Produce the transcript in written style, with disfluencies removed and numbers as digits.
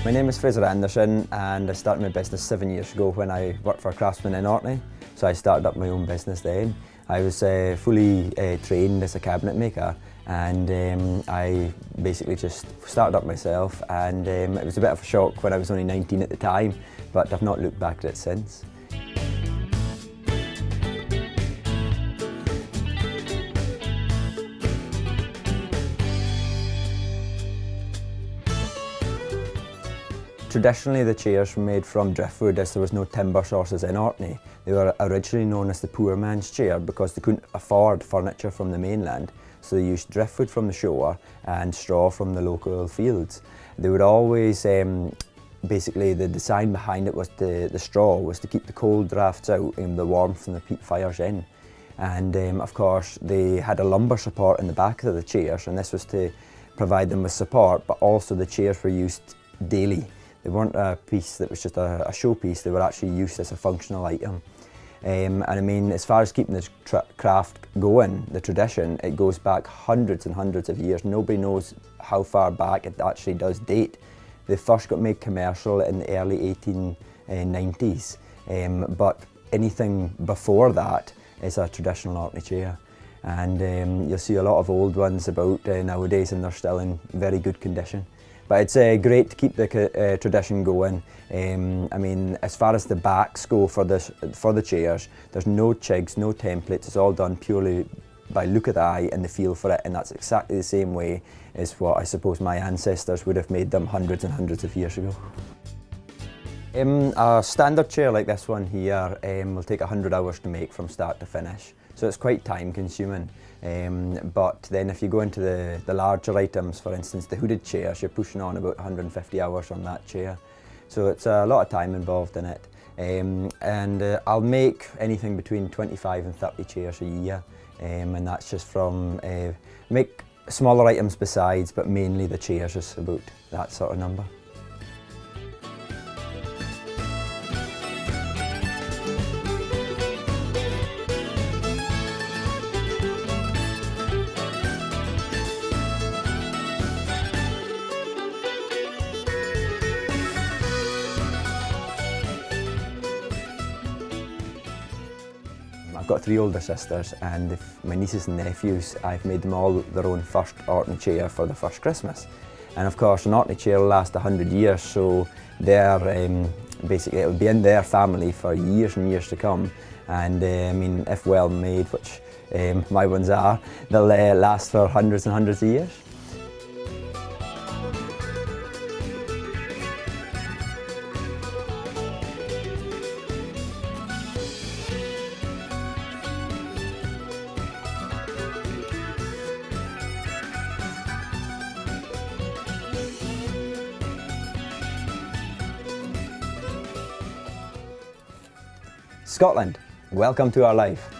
My name is Frazer Anderson and I started my business 7 years ago when I worked for a craftsman in Orkney. So I started up my own business then. I was fully trained as a cabinet maker, and I basically just started up myself, and it was a bit of a shock when I was only 19 at the time, but I've not looked back at it since. Traditionally, the chairs were made from driftwood as there was no timber sources in Orkney. They were originally known as the poor man's chair because they couldn't afford furniture from the mainland, so they used driftwood from the shore and straw from the local fields. They would always, basically the design behind it was the straw was to keep the cold drafts out and the warmth from the peat fires in. And of course they had a lumbar support in the back of the chairs, and this was to provide them with support, but also the chairs were used daily. They weren't a piece that was just a showpiece, they were actually used as a functional item. And I mean, as far as keeping the craft going, the tradition, it goes back hundreds and hundreds of years. Nobody knows how far back it actually does date. They first got made commercial in the early 1890s, but anything before that is a traditional Orkney chair. And you'll see a lot of old ones about nowadays, and they're still in very good condition. But it's great to keep the tradition going. I mean, as far as the backs go for the chairs, there's no chigs, no templates. It's all done purely by look of the eye and the feel for it, and that's exactly the same way as what I suppose my ancestors would have made them hundreds and hundreds of years ago. A standard chair like this one here will take 100 hours to make from start to finish, so it's quite time consuming. But then if you go into the larger items, for instance the hooded chairs, you're pushing on about 150 hours on that chair. So it's a lot of time involved in it. I'll make anything between 25 and 30 chairs a year, and that's just from, make smaller items besides, but mainly the chairs is about that sort of number. I've got 3 older sisters, and my nieces and nephews, I've made them all their own first Orkney chair for the first Christmas. And of course an Orkney chair will last 100 years, so they're, basically it will be in their family for years and years to come. And I mean, if well made, which my ones are, they'll last for hundreds and hundreds of years. Scotland, welcome to our life.